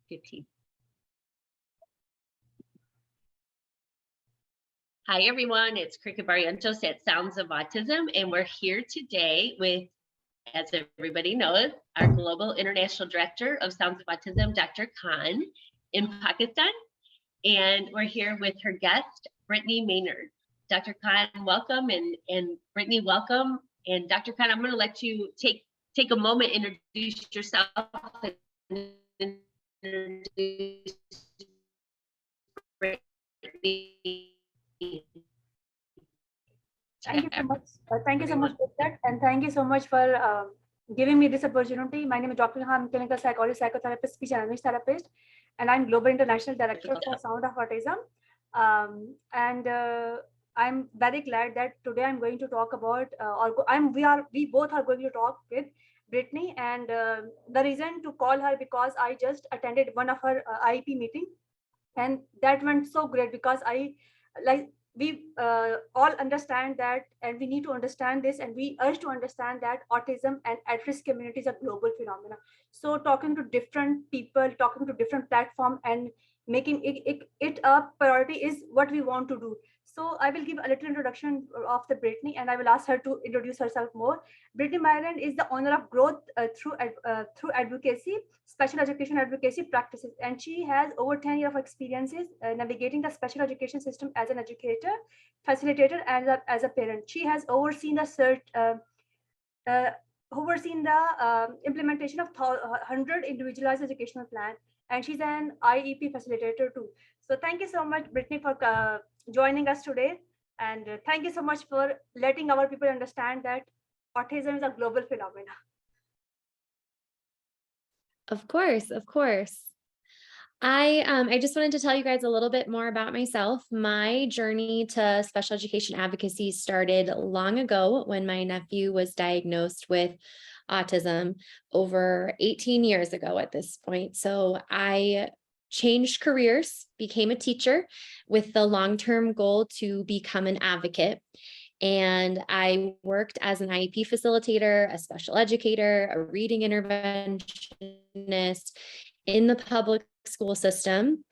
15. Hi, everyone. It's Cricket Barrientos at Sounds of Autism, and we're here today with, as everybody knows, our Global International Director of Sounds of Autism, Dr. Khan, in Pakistan. And we're here with her guest, Brittany Maynard. Dr. Khan, welcome, and Brittany, welcome. And Dr. Khan, I'm going to let you take a moment, introduce yourself, and introduce Brittany. Thank you so much. Thank you so much, Bridget, and thank you so much for giving me this opportunity. My name is Dr. Khan, I'm clinical psychologist, psychotherapist, speech and language therapist, and I'm Global International Director for Sound of Autism. I'm very glad that today I'm going to talk about, we both are going to talk with Brittany, and the reason to call her because I just attended one of her IEP meeting, and that went so great because we all understand that, and we need to understand this, and we urge to understand that autism and at-risk communities are global phenomena. So talking to different people, talking to different platforms, and making it a priority is what we want to do. So I will give a little introduction of the Brittany, and I will ask her to introduce herself more. Brittany Maynard is the owner of Growth through Advocacy, special education advocacy practices, and she has over 10 years of experiences navigating the special education system as an educator, facilitator, and as a parent. She has overseen the implementation of 100 individualized educational plan, and she's an IEP facilitator too. So thank you so much, Brittany, for joining us today, and thank you so much for letting our people understand that autism is a global phenomenon. Of course, of course. I just wanted to tell you guys a little bit more about myself. My journey to special education advocacy started long ago when my nephew was diagnosed with autism over 18 years ago at this point. So I changed careers, became a teacher with the long-term goal to become an advocate. And I worked as an IEP facilitator, a special educator, a reading interventionist in the public school system.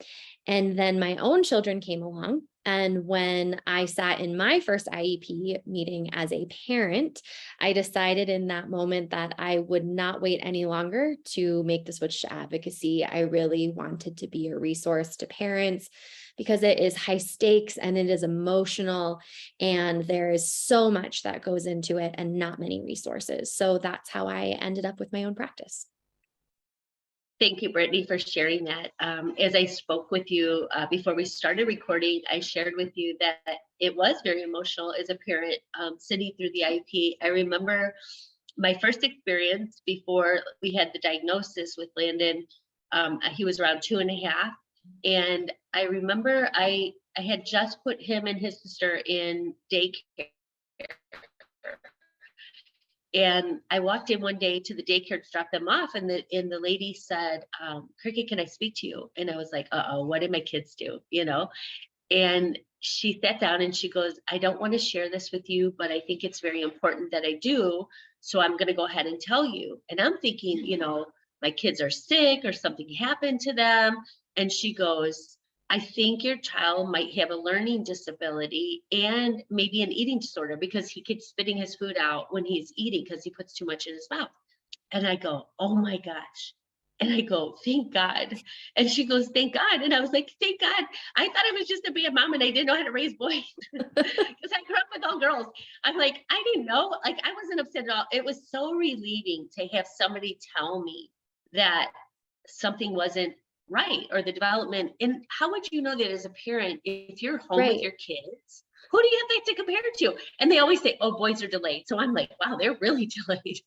And then my own children came along. And when I sat in my first IEP meeting as a parent, I decided in that moment that I would not wait any longer to make the switch to advocacy. I really wanted to be a resource to parents because it is high stakes and it is emotional, and there is so much that goes into it and not many resources. So that's how I ended up with my own practice. Thank you, Brittany, for sharing that. As I spoke with you before we started recording, I shared with you that it was very emotional as a parent sitting through the IEP. I remember my first experience before we had the diagnosis with Landon. He was around 2.5. And I remember I had just put him and his sister in daycare. And I walked in one day to the daycare to drop them off, and the lady said, Cricket, can I speak to you? And I was like, what did my kids do? And she sat down and she goes, I don't want to share this with you, but I think it's very important that I do. So I'm going to go ahead and tell you. And I'm thinking, my kids are sick or something happened to them. And she goes, I think your child might have a learning disability and maybe an eating disorder because he keeps spitting his food out when he's eating because he puts too much in his mouth. And I go, oh my gosh. And I go, thank God. And she goes, thank God. And I was like, thank God. I thought I was just a bad mom and I didn't know how to raise boys because I grew up with all girls. I'm like, I didn't know. Like, I wasn't upset at all. It was so relieving to have somebody tell me that something wasn't right or the development. And how would you know that as a parent if you're home with your kids? Who do you have that to compare it to? And they always say, oh, boys are delayed. So I'm like, wow, they're really delayed.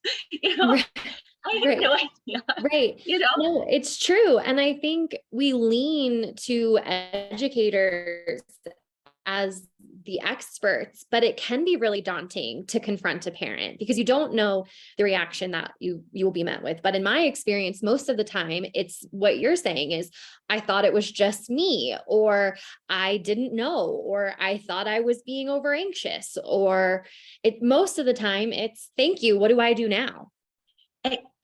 I have no idea. Right. No, it's true. And I think we lean to educators as the experts, but it can be really daunting to confront a parent because you don't know the reaction that you will be met with. But in my experience, most of the time, it's what you're saying is, I thought it was just me, or I didn't know, or I thought I was being over anxious, or most of the time it's, thank you. What do I do now?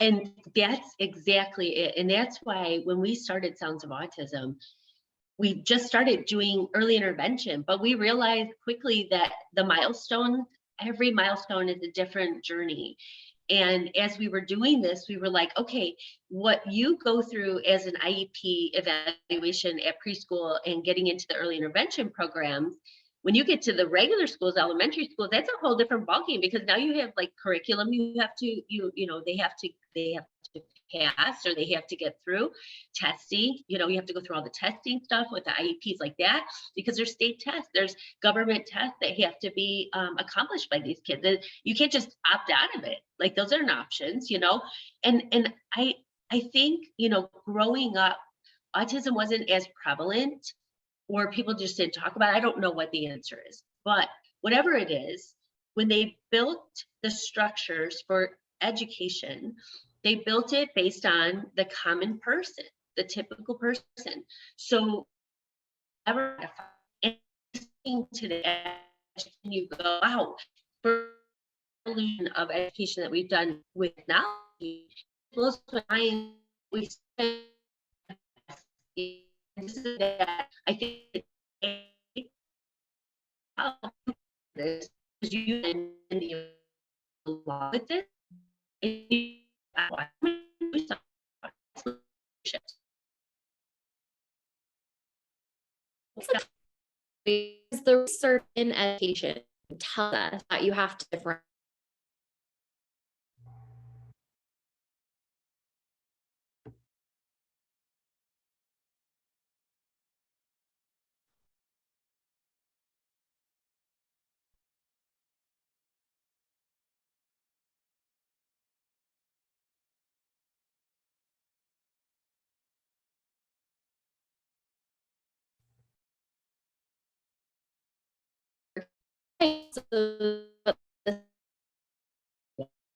And that's exactly it. And that's why when we started Sounds of Autism, we just started doing early intervention, but we realized quickly that every milestone is a different journey. And as we were doing this, we were like, okay, what you go through as an IEP evaluation at preschool and getting into the early intervention programs, when you get to the regular schools, elementary schools, that's a whole different ballgame, because now you have like curriculum you have to, they have to pass, or they have to get through testing. You have to go through all the testing stuff with the IEPs like that, because there's state tests, there's government tests that have to be accomplished by these kids. You can't just opt out of it. Like, those aren't options, and I think, growing up, autism wasn't as prevalent, or people just didn't talk about it. I don't know what the answer is, but whatever it is, when they built the structures for education, they built it based on the common person, the typical person. So ever today, you go, wow, for the evolution of education that we've done with technology, blows my mind. We spend that, I think this, because you and the law with this, Because the research in education tells us that you have to differentiate. So